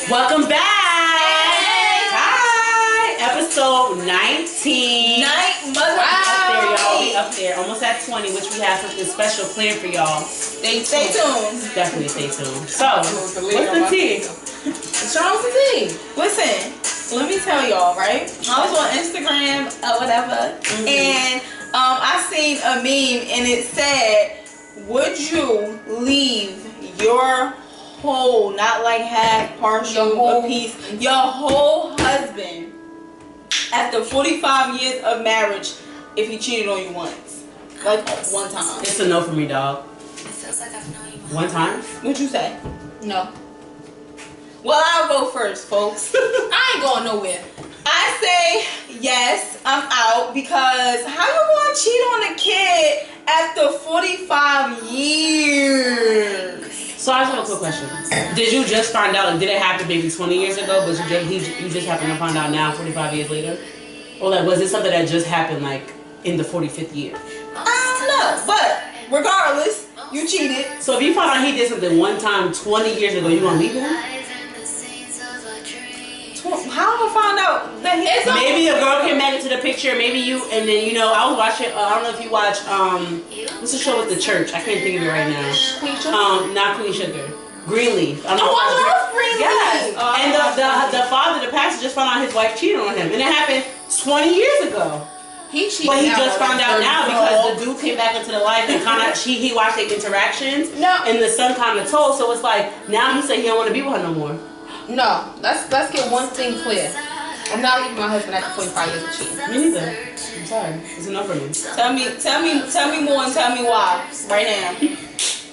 Welcome back! Hey. Hi! Episode 19. Up there, y'all. We up there. Almost at 20, which we have something special planned for y'all. Stay tuned. Definitely stay tuned. So, what's the tea? Charles the tea. Listen, let me tell y'all, right? I was on Instagram or whatever, and I seen a meme, and it said, would you leave your whole, not like half, partial, a piece, your whole husband after 45 years of marriage if he cheated on you once? Like one time. It's a no for me, dog. One time? What'd you say? No. Well, I'll go first, folks. I ain't going nowhere. I say yes, I'm out, because how you gonna cheat on a kid after 45 years? So I just have a quick question. Did you just find out, and did it happen maybe 20 years ago, but you just happened to find out now 45 years later? Or like, was it something that just happened like in the 45th year? I don't know, but regardless, you cheated. So if you found out he did something one time 20 years ago, you gonna leave him? How am I find out that he maybe a girl came back into the picture, maybe you, and then I was watching, I don't know if you watch, what's the show with the church? I can't think of it right now. Queen Sugar? Not Queen Sugar. Greenleaf. I love Greenleaf. Yes. And the father, the pastor, just found out his wife cheated on him, and it happened 20 years ago. He cheated. But he just found out now because the dude came back into the life and kind of he watched their interactions. No. And the son kind of told, so it's like now he said he don't want to be with her no more. No, let's get one thing clear. I'm not leaving my husband after 45 years of cheating. Me neither. I'm sorry. It's enough for me. Tell me more and tell me why right now.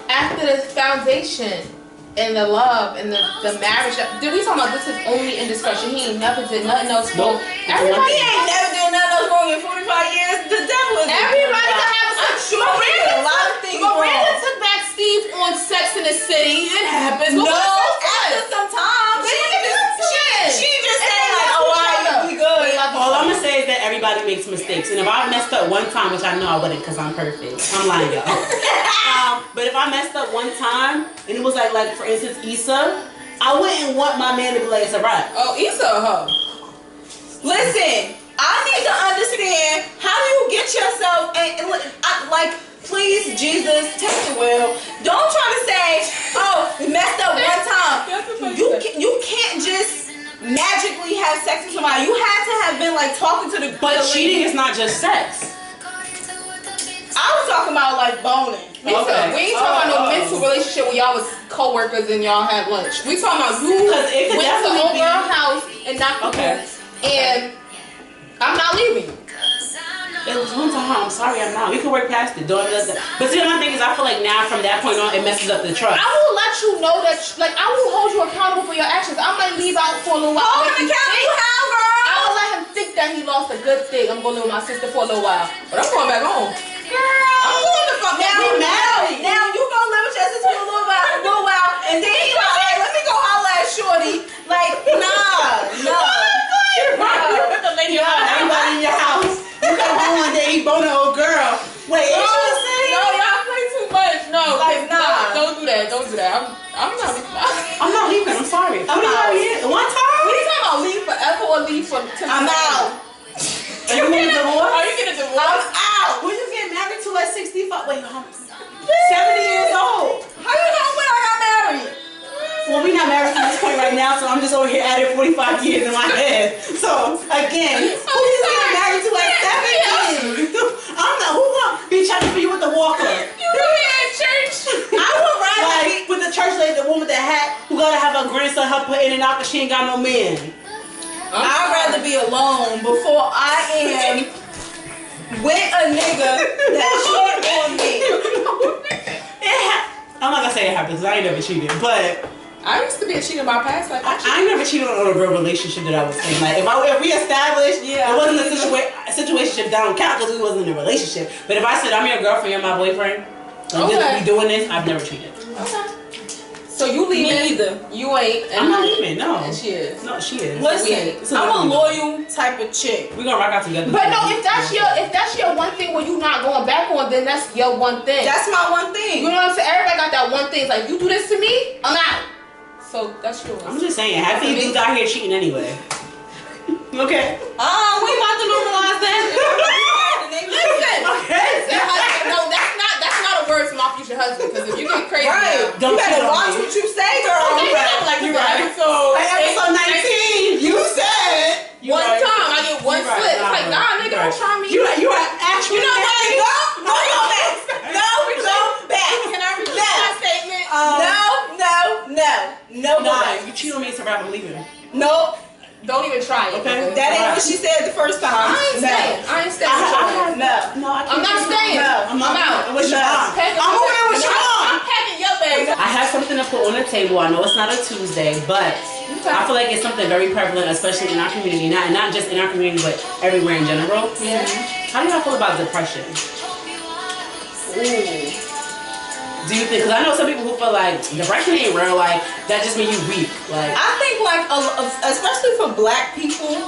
After the foundation and the love and the marriage, did we talk about this is only indiscretion? He ain't never did nothing else wrong. Everybody ain't never did nothing else wrong in 45 years. The devil is. Everybody can have a sex. Sure, a lot of things wrong. Miranda took back Steve on Sex in the City. It happens. No, after some time. She just saying like, oh, alright, we good. All I'm gonna say is that everybody makes mistakes, and if I messed up one time, which I know I wouldn't, because I'm perfect. I'm lying, y'all. But if I messed up one time, and it was like for instance, Issa, I wouldn't want my man to be like, it's a wrap. Oh, Issa, huh? Listen, I need to understand how do you get yourself and like. Please, Jesus, take the wheel. Don't try to say, oh, we messed up one time. You can't just magically have sex with somebody. You had to have been like talking to the. But cheating is not just sex. I was talking about like boning. Okay. We ain't talking about no mental relationship where y'all was co-workers and y'all had lunch. We talking about you went to old girl house and knocked the door, and I'm not leaving. It was one time. I'm sorry, I'm not. We can work past it. But see, my thing is, I feel like now from that point on, it messes up the trust. I will let you know that, like, I will hold you accountable for your actions. I might leave out for a little while. Hold him accountable, how, girl? I will let him think that he lost a good thing. I'm going to live with my sister for a little while, but I'm going back home. Girl, I'm going to fuck now. Now you gonna live with your sister for a little while, and then he like, hey, let me go holler at Shorty. Like, nah. Everybody in your house. You come home one day, he bone an old girl. Wait, no, y'all play too much. No, like, nah. Don't do that. I'm not. I'm not leaving. I'm sorry. I'm out. One time? We talking about leave forever or leave for? I'm out. Are you getting divorced? Are you getting divorced? I'm out. When you get married to at 65? Wait, 70 years old. How you know when I got married? Well, we're not married at this point right now, so I'm just over here adding 45 years in my head. So, again, who you getting married to at 70? I'm not. Who gonna be checking for you with the walker? You know me at church. I would rather like with the church lady, the woman with the hat, who gotta have her grandson help her in and out because she ain't got no man. I'd rather be alone before I am with a nigga that cheated on me. I'm not gonna say it happened because I ain't never cheated, but I used to be a cheater in my past life. I ain't never cheated on a real relationship that I was in. Like if we established, it wasn't a situationship that don't count because we wasn't in a relationship. But if I said I'm your girlfriend, you're my boyfriend, we doing this, I've never cheated. Okay. So you leaving? Me either. You ain't. I'm not leaving. No. And she is. No, she is. Listen, I'm a loyal type of chick. We gonna rock out together. But no, if that's your one thing where you not going back on, then that's your one thing. That's my one thing. You know what I'm saying? Everybody got that one thing. It's like, you do this to me, I'm out. So that's yours. I'm just saying, half of you dudes out here cheating anyway. Okay. We about to normalize that. Listen. Okay. No, that's not a word from my future husband. Because if you get crazy, right. Don't you better watch what you say, girl. Like you right. Episode 19. You said. One time I get one slip. It's like, nah, nigga, don't try me. You are actually. You know what? No, go back. Can I repeat that statement? No. Nah, you cheat on me, it's a rap. I'm leaving. Nope. Don't even try it. Okay. That ain't what she said the first time. I ain't staying. No. I'm not staying. I'm out. What's your mom? I'm moving with your mom. I'm packing your bag. I have something to put on the table. I know it's not a Tuesday, but I feel like it's something very prevalent, especially in our community. Not just in our community, but everywhere in general. Yeah. How do y'all feel about depression? Ooh. Do you think? Because I know some people who feel like depression ain't real. Like that just means you weak. Like I think like especially for black people,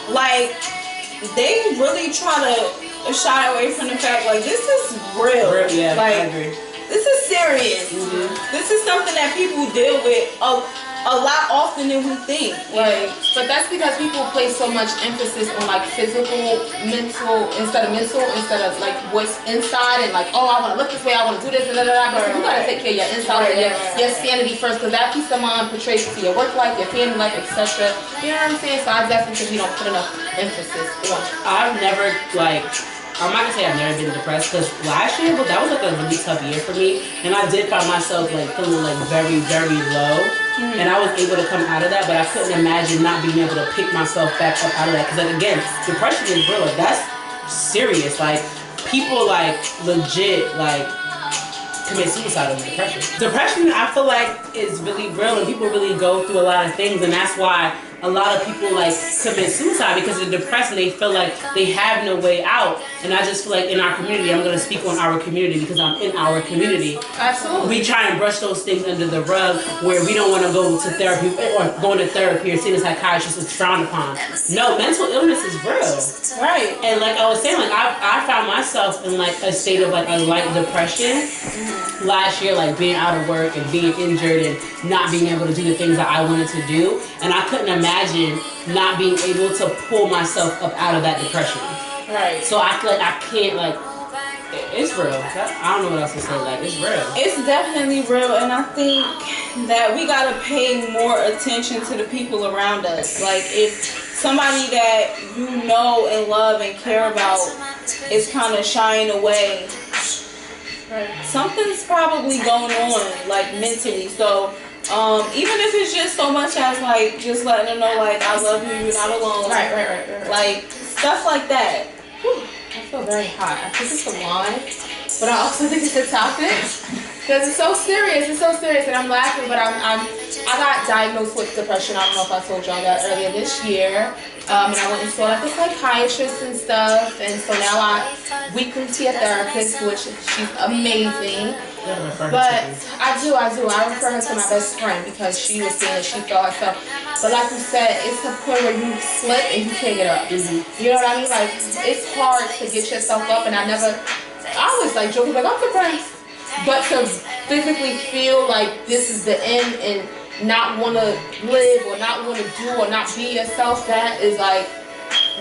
like they really try to shy away from the fact like this is real. Yeah, like I agree. this is serious. This is something that people deal with a lot often than we think. Like, but that's because people place so much emphasis on like physical, instead of like what's inside and like, oh, I want to look this way, I want to do this, But you gotta take care of your inside, your sanity first, because that peace of mind portrays to your work life, your family life, etc. You know what I'm saying? So I definitely think we don't put enough emphasis on. I've never I'm not gonna say I've never been depressed because last year, that was like a really tough year for me, and I did find myself like feeling like very, very low, and I was able to come out of that, but I couldn't imagine not being able to pick myself back up out of that because like again, depression is real. Like that's serious. Like people like legit like commit suicide over depression. Depression, I feel like is really real, and people really go through a lot of things, and that's why a lot of people like commit suicide because they're depressed and they feel like they have no way out. And I just feel like in our community, I'm going to speak on our community because I'm in our community. Absolutely. We try and brush those things under the rug where we don't want to go to therapy or going to therapy or seeing a psychiatrist is frowned upon. No, mental illness is real. right. And like I was saying, like I found myself in like a state of like a light depression last year, like being out of work and being injured and not being able to do the things that I wanted to do. And I couldn't imagine not being able to pull myself up out of that depression. Right. So I feel like I can't like, it's real. I don't know what else to say, like it's real. It's definitely real, and I think that we gotta pay more attention to the people around us. Like if somebody that you know and love and care about is kind of shying away, something's probably going on, like mentally. So even if it's just so much as like just letting them know like I love you, you're not alone. Right. Like stuff like that. Whew, I feel very hot. I think it's a line, but I also think it's a topic because it's so serious. It's so serious, and I'm laughing, but I got diagnosed with depression. I don't know if I told y'all that earlier this year. And I went and saw like a psychiatrist and stuff, and so now I weekly see a therapist, which she's amazing. But I do. I refer her to my best friend because she was saying that she felt herself. But like you said, it's a point where you slip and you can't get up. You know what I mean? Like it's hard to get yourself up, and I was like joking like I'm depressed, but to physically feel like this is the end and not want to live or not want to do or not be yourself, that is like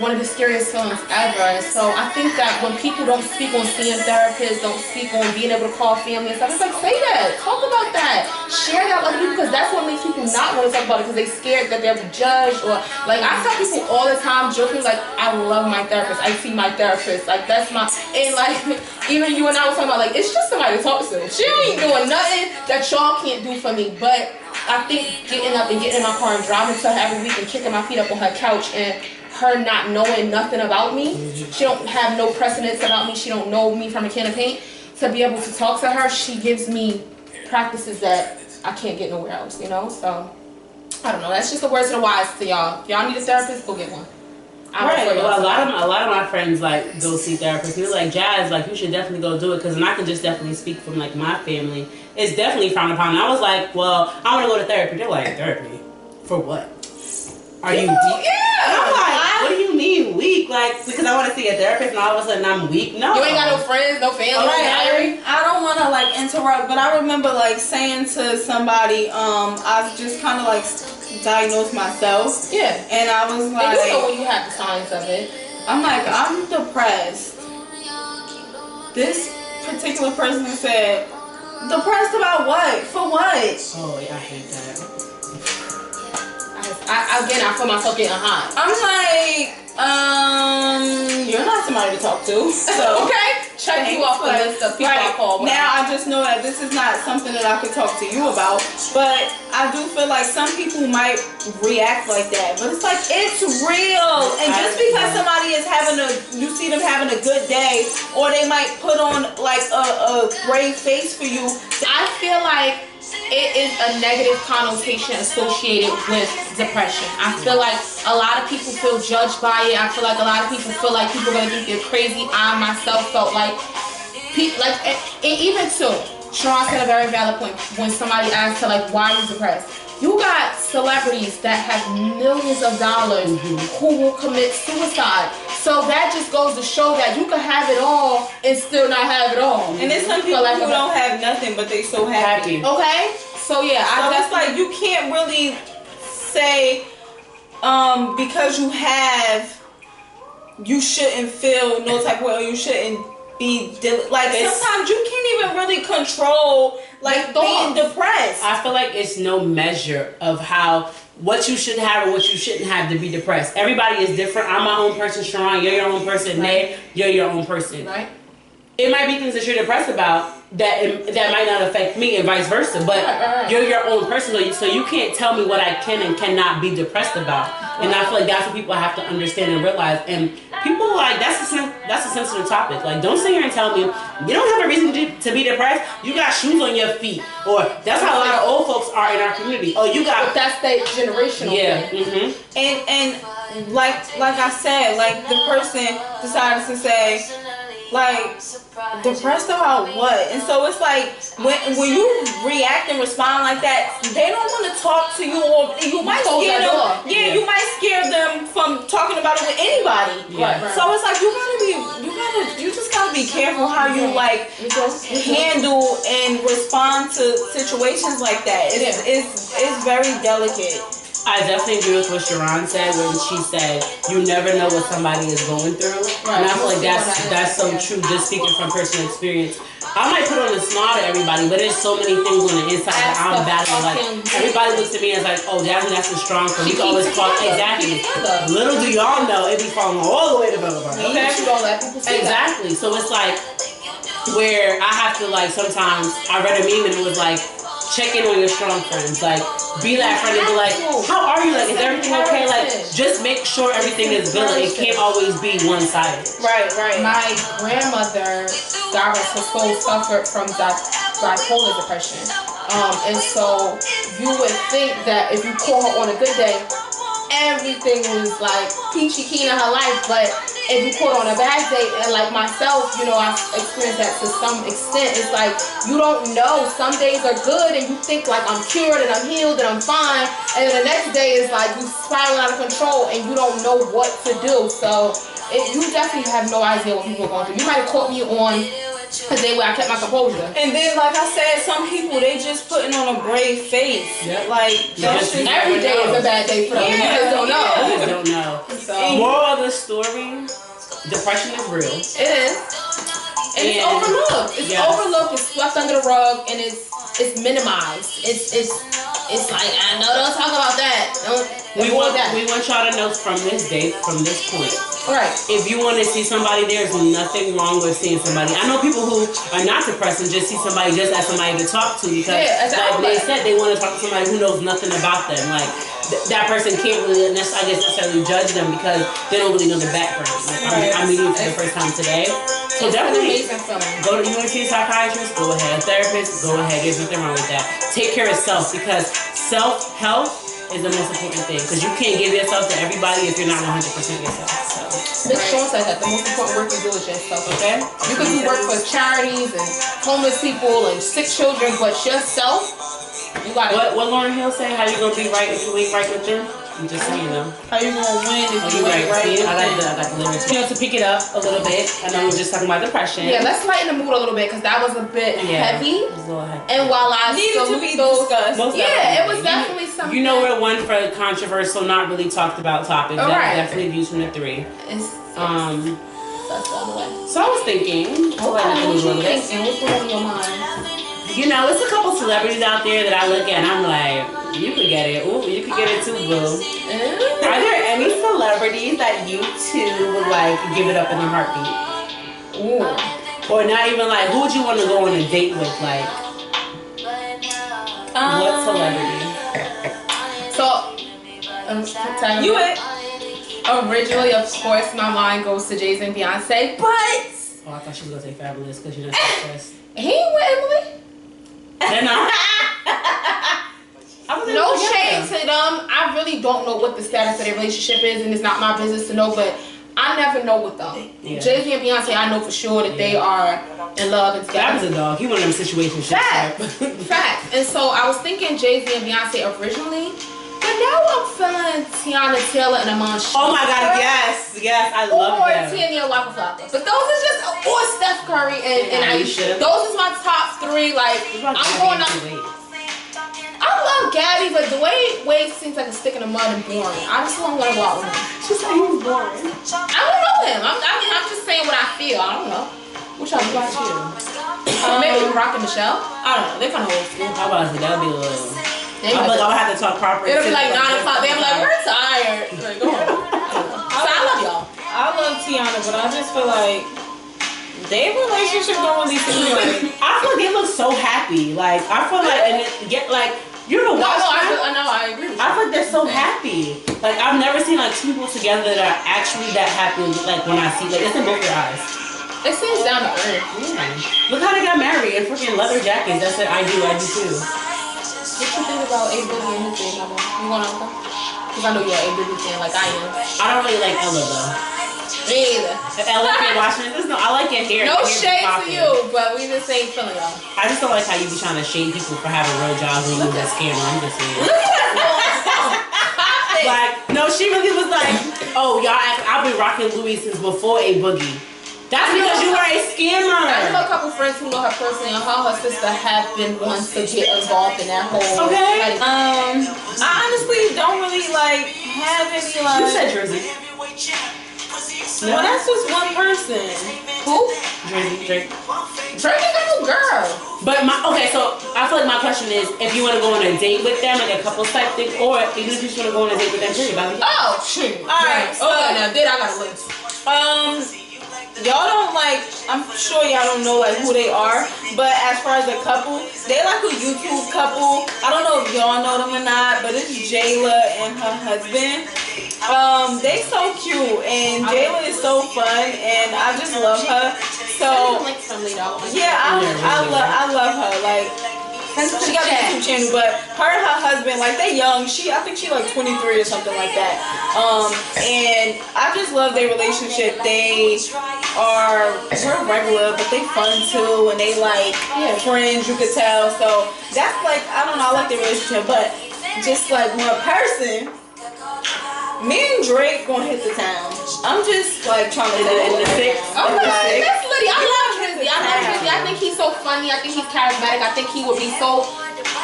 one of the scariest feelings ever. And so I think that when people don't speak on seeing therapists, don't speak on being able to call family and stuff, it's like, say that, talk about that, share that with other people, because that's what makes people not want to talk about it, because they're scared that they'll be judged. Or like I tell people all the time, joking, like I love my therapist, I see my therapist, like that's my, and like even you and I were talking about, like it's just somebody to talk to. She ain't doing nothing that y'all can't do for me. But I think getting up and getting in my car and driving to her every week and kicking my feet up on her couch and her not knowing nothing about me, she don't have no precedence about me, she don't know me from a can of paint, to be able to talk to her, she gives me practices that I can't get nowhere else, you know? So, I don't know, that's just the words of the wise to y'all. If y'all need a therapist, go get one. Right. Well, a lot of my friends like go see therapists. They're like, Jazz, like you should definitely go do it, because I can just definitely speak from like my family. It's definitely frowned upon. And I was like, well, I want to go to therapy. They're like, therapy? For what? Are you deep? Yeah. And I'm like, what do you mean? mean weak? Like, because I want to see a therapist and all of a sudden I'm weak? No. You ain't got no friends, no family, Right, I don't want to like interrupt, but I remember like saying to somebody, I just kind of like diagnosed myself. Yeah. And I was like, and you know when you have the signs of it. I'm like, I'm depressed. This particular person said, depressed about what? For what? Oh, yeah, I hate that. I feel myself getting hot. I'm like, you're not somebody to talk to. So okay, check you off the list of people I call. Now I just know that this is not something that I could talk to you about. But I do feel like some people might react like that. But it's like, it's real. And just because somebody is you see them having a good day, or they might put on like a brave face for you. I feel like it is a negative connotation associated with depression. I feel like a lot of people feel judged by it. I feel like a lot of people feel like people are gonna think they're crazy. I myself felt like and even too, Sharon said a very valid point when somebody asked her like, why are you depressed? You got celebrities that have millions of dollars who will commit suicide. So that just goes to show that you can have it all and still not have it all. And there's some people who don't have nothing, but they so happy. Okay? So yeah, so that's like, you can't really say, because you have, you shouldn't feel no type of way, or you shouldn't be, like, sometimes you can't even really control, like, being depressed. I feel like it's no measure of what you should have or what you shouldn't have to be depressed. Everybody is different. I'm my own person, Sharon. You're your own person, Nay. You're your own person. Right. It might be things that you're depressed about that might not affect me, and vice versa. But you're your own person, so you can't tell me what I can and cannot be depressed about. And I feel like that's what people have to understand and realize. And people like that's a sensitive topic. Like, don't sit here and tell me you don't have a reason to be depressed. You got shoes on your feet, or that's how a lot of old folks are in our community. Oh, you got. But that's the generational thing. And like I said, like the person decided to say, like, depressed about what? And so it's like when you react and respond like that, they don't want to talk to you, or you might scare them. Yeah, you might scare them from talking about it with anybody. Yeah. So it's like you just gotta be careful how you like handle and respond to situations like that. It's very delicate. I definitely agree with what Sharon said when she said you never know what somebody is going through. Right. And I feel like that's so true, just speaking from personal experience. I might put on a smile to everybody, but there's so many things on the inside that I'm battling. Like, everybody looks at me as like, oh, Jasmine, that's strong, so we can always call exactly. Little do y'all know, it be falling all the way to blah, blah, blah. Okay? Exactly. So it's like where I have to, like, sometimes I read a meme and it was like, check in on your strong friends. Like, be that friend and be like, how are you? Like, is everything okay? Like, just make sure everything is good. Like, it can't always be one-sided. Right. My grandmother, God rest her soul, suffered from bipolar depression. And so you would think that if you call her on a good day, everything was like peachy keen in her life, but if you put on a bad day, and like myself, you know, I've experienced that to some extent. It's like you don't know. Some days are good and you think like I'm cured and I'm healed and I'm fine, and then the next day is like you spiral out of control and you don't know what to do. So you definitely have no idea what people are going through. You might have caught me on a day where I kept my composure. And then, like I said, some people, they just putting on a brave face. Yep. Like, every day is a bad day for them. You just don't know. You just don't know. So, moral of the story, depression is real. It is. And it's overlooked. It's overlooked. It's swept under the rug, and it's minimized. It's like, I know, don't talk about that. We want y'all to know from this date, from this point. Right. If you want to see somebody, there's nothing wrong with seeing somebody. I know people who are not depressed and just see somebody just as somebody to talk to, because like they said, they want to talk to somebody who knows nothing about them. Like that person can't really necessarily judge them because they don't really know the background. Like, I'm meeting you for the first time today. So definitely go to, you want to see a psychiatrist? Go ahead. A therapist? Go ahead. There's nothing wrong with that. Take care of self, because self-help is the most important thing, because you can't give yourself to everybody if you're not 100% yourself. So. Big Sean said that the most important work you do is yourself. Okay? You can do work for charities and homeless people and sick children, but yourself, you got What Lauryn Hill say? How you gonna be right if you ain't right with them? I'm just saying, How you gonna win if you right. ain't right? See, I got the lyrics. To pick it up a little bit, I know we were just talking about depression. Yeah, let's lighten the mood a little bit because that was a bit heavy. It was a little heavy. And while I needed to be discussed. Yeah, it was definitely something. You know, we're one for controversial, not really talked about topics. Right. Definitely views from the 3. That's the other way. So I was thinking, What's going on in your mind? you know, it's a couple celebrities out there that I look at and I'm like, you could get it. Ooh, you could get it too, boo. Are there any celebrities that you two would like give it up in a heartbeat? Ooh. Or not even like, who would you want to go on a date with? Like, what celebrity? So, You it. Originally, of course, my mind goes to Jay-Z and Beyonce, but Oh, I thought she was gonna say Fabulous because you know success. he ain't with Emily. Then No shade to them. I really don't know what the status of their relationship is, and it's not my business to know, but I never know with them. Yeah. Jay-Z and Beyonce, I know for sure that they are in love and together. That was a dog. He one of them situations. Fact. And so I was thinking Jay-Z and Beyonce originally, but now I'm feeling Tiana Taylor and Amon. Oh my God, yes, I love or them. Tanya Waka Flocka. But those are just, or Steph Curry and Aisha. Those is my top 3. Like, I'm going up. I love Gabby, but the way Wade seems like a stick in the mud and boring. I just don't want to go out with him. She said he was boring. I don't know him. I'm just saying what I feel. I don't know. What y'all think about you? Maybe Rock and Michelle? I don't know. They're kind of old school. How about that? That would be a little. I would have to talk proper. It'll be like 9 o'clock. They'll be like, we're tired. Like, go on. So I love y'all. I love Tiana, but I just feel like their relationship don't really seem right. I feel like they look so happy. Like I feel like and get like you know watch I know. I agree. I feel like they're so happy. Like I've never seen like 2 people together that are actually that happy. Like when I see like it's in both their eyes. It seems down to earth. Yeah. Look how they got married in freaking leather jackets. That's it. I do too. What you think about A Boogie and his thing, Mama? You want to go? Because I know you're A Boogie fan like I am. I don't really like Ella though. Me either. Ella can't watch me. No, I like your hair. No shade to you, but we the same feeling, y'all. I just don't like how you be trying to shade people for having real jobs when you use that scammer. I'm just saying. Like, no, she really was like, oh, y'all, I've been rocking Louis since before A Boogie. That's because you were a scammer. I know a couple friends who know her personally, and her sister have been wanting to get involved in that whole. Okay. Like, I honestly don't really like have any like. You said Jersey. Well, that's just one person. who? Drake. Drake ain't got no girl. But so I feel like my question is, if you want to go on a date with them, like a couple type thing, or even if you just want to go on a date with them, period. Oh, shoot. Alright, so Okay, now I got a list. Y'all don't like, I'm sure y'all don't know like who they are, but as far as a couple, they like a YouTube couple. I don't know if y'all know them or not, but it's Jayla and her husband. They so cute, and Jayla is so fun, and I just love her. So yeah, I love her. Like she got a YouTube channel, but her and her husband, like they young. I think she like 23 or something like that. And I just love their relationship. They're regular, but they fun too, and they like friends. You could tell. So that's like I don't know. I like their relationship, but just like one person. Me and Drake gonna hit the town. I'm just like trying to get in the six. Okay, that's Liddy. I love Drizzy. I think he's so funny. I think he's charismatic. I think he would be so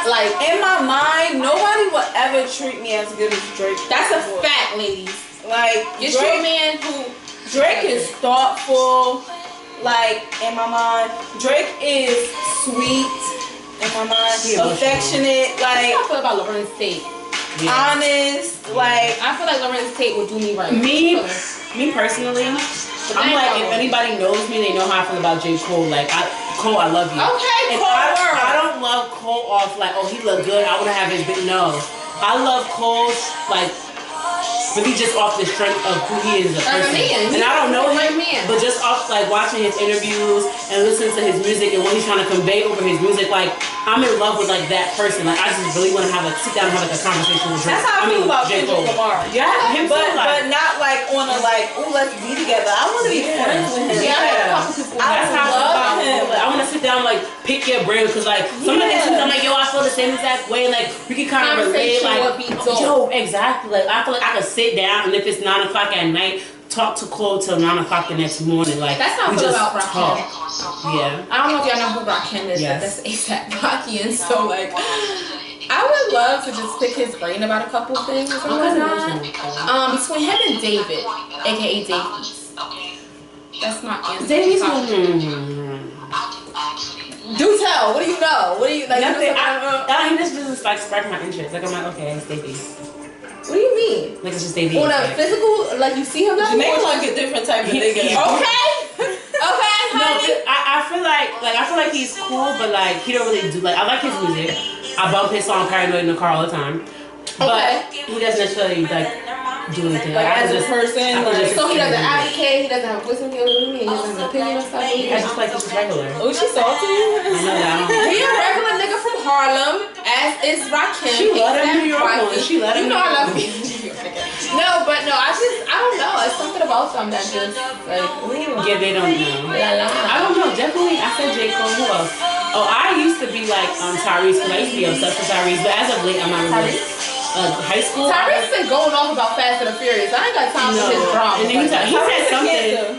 like in my mind. Nobody will ever treat me as good as Drake. That's a fact, ladies. Like It's your man who Drake is thoughtful. Like in my mind, Drake is sweet. In my mind, affectionate. Like I feel about Lorenz Tate. Yeah. Honest, like I feel like Lorenz Tate would do me right. Me personally, I'm like if anybody knows me, they know how I feel about J. Cole. Like Cole, I love you. Okay, if Cole. I don't love Cole off like, oh he look good, I wanna have his big no. I love Cole like really just off the strength of who he is as a person. And I don't know him, but just off like watching his interviews and listening to his music and what he's trying to convey over his music, like I'm in love with like that person. Like I just really want to sit down and have like a conversation with Drake. That's how I feel about Kendrick Lamar. Yeah, but not like on a like, oh let's be together. I want to be friends with him. That's how I feel about him. Like, I want to sit down and like pick your brain because like some of the things I'm like, yo, I feel the same exact way. Like we can kind of relate. Conversation Like, would be dope. yo, exactly. Like I feel like I could sit down and if it's 9 o'clock at night, talk to Cole till 9 o'clock the next morning. Like That's how I we feel just about Rakim. Yeah. I don't know if y'all know who Rakim is, Yes. but that's ASAP Rocky, and so like, I would love to just pick his brain about a couple things and whatnot. Between him and David, aka Davies. That's my answer. Davies. Do tell. What do you know? What do you like? Nothing. You know I mean, this business like sparked my interest. Like I'm like, okay, it's Davies. what do you mean? Like it's just Davies. On a Like, physical, like you see him now? Jamaica like a different type of nigga. Okay. Okay, no, honey. I feel like he's cool, but like he don't really do like I like his music. I bump his song Paranoid in the car all the time. But he doesn't necessarily like do anything. Like I as a just, person, like, So he doesn't advocate, he doesn't have wisdom, he doesn't have an opinion or I something. just like he's regular. oh, she salty. I know that. He a regular nigga from Harlem, as is Rakim. She love them New York Rocky. ones. She love them You know I love New you. No, but no, I don't know. It's something about them that just like, Yeah, they don't know. I don't know. Definitely, I said J. Cole. Who else? Oh, I used to be like Tyrese because I used to be obsessed with Tyrese, but as of late, I'm not really. High school. Tyrese been going off about Fast and the Furious. I ain't got time for his drama. And then he said something.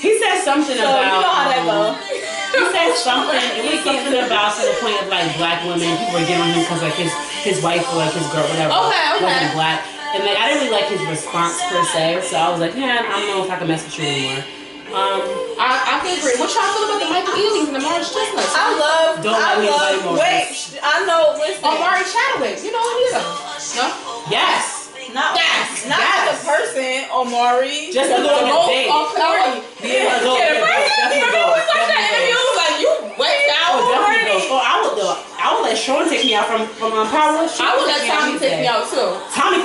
He said something So about. you know how that go. He said something. It was something about to the point of like black women. People were getting on him because like his wife or like his girl, whatever, wasn't black. And like I didn't really like his response per se. So I was like, man, I don't know if I can mess with you anymore. I can agree. What y'all feel about the Michael Ealy's and the Morris Chestnuts? Wait, I know. Listen, Mari Chadwick. You know any of them? No. Yes. not as a person, Omari. Just a little bit. Yeah, remember we watched that interview? Like you wait out already. I would let Sean take me out from Power. I would let Tommy take me out too. Tommy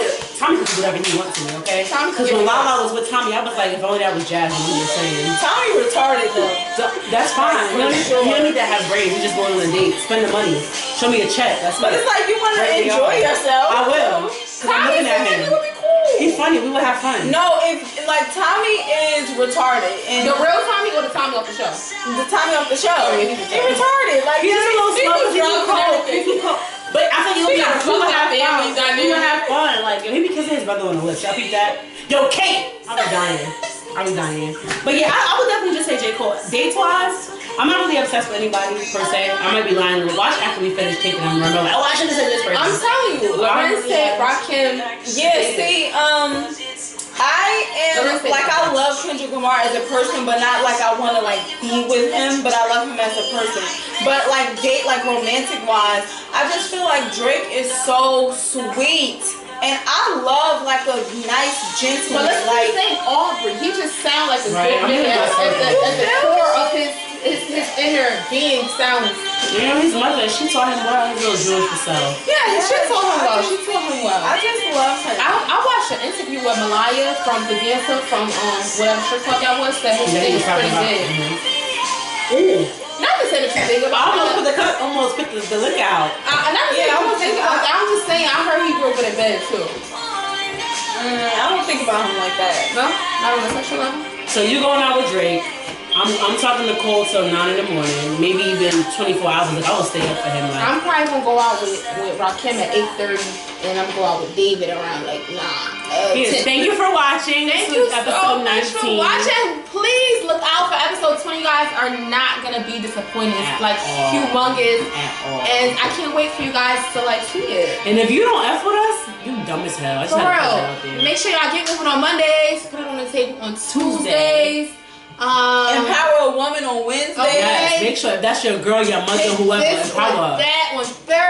could do whatever he wants to me, okay? Because when Lala was with Tommy, I was like, if only that was Jasmine, I'm just saying. Tommy retarded though. So, that's fine. You don't need to have brains. You just go on a date, spend the money, show me a check. That's But it's like you want to enjoy yourself. I will. Tommy would be cool. He's funny. We would have fun. No, if like Tommy is retarded and The real Tommy or the Tommy off the show? the Tommy off the show, he's he retarded. Like He's just a little slow. He's too cold. But I think we would have fun. We would have fun. Like he be kissing his brother on the lips. Y'all peep that? Yo, Kate. I was dying. But yeah, I would definitely just say J. Cole. Dates wise, I'm not really obsessed with anybody per se. I might be lying. Watch after we finish taking them. Remember, like, oh, I should have said this person. I'm telling you, Lauren said Rakim. yeah, see, I am like I love Kendrick Lamar as a person, but not like I want to like be with him. But I love him as a person. But like romantic wise, I just feel like Drake is so sweet. And I love like a nice gentleman. But let's like say Aubrey. He just sounds like a Right, good nigga. At the core of his inner being sounds. You know, his mother, she taught him well. His little Jewish self. Yeah, she told him well. She told him well. I just love her. I watched an interview with Malaya from the dancer from whatever strip club that was. That his thing is pretty good. Ooh. Not to say that you think about. Almost put the look out. I'm just saying. I heard he real good in bed too. I don't think about him like that. No, not on a sexual level. So you going out with Drake? I'm talking to Cole till 9 in the morning, maybe even 24 hours. Like I will stay up for him. Like I'm probably gonna go out with Rakim at 8:30, and I'm gonna go out with David around like 9. Thank you for watching. Thank you episode so much 19. for watching. Please look out for episode 20. You guys are not gonna be disappointed. It's like humongous, and I can't wait for you guys to like see it. And if you don't F with us, you dumb as hell. I just For had to put that real, out there. make sure y'all get moving on Mondays. Put it on the table on Tuesdays. Empower a woman on Wednesday. Okay. Yes, make sure if that's your girl, your mother, whoever, empower. That on Thursday.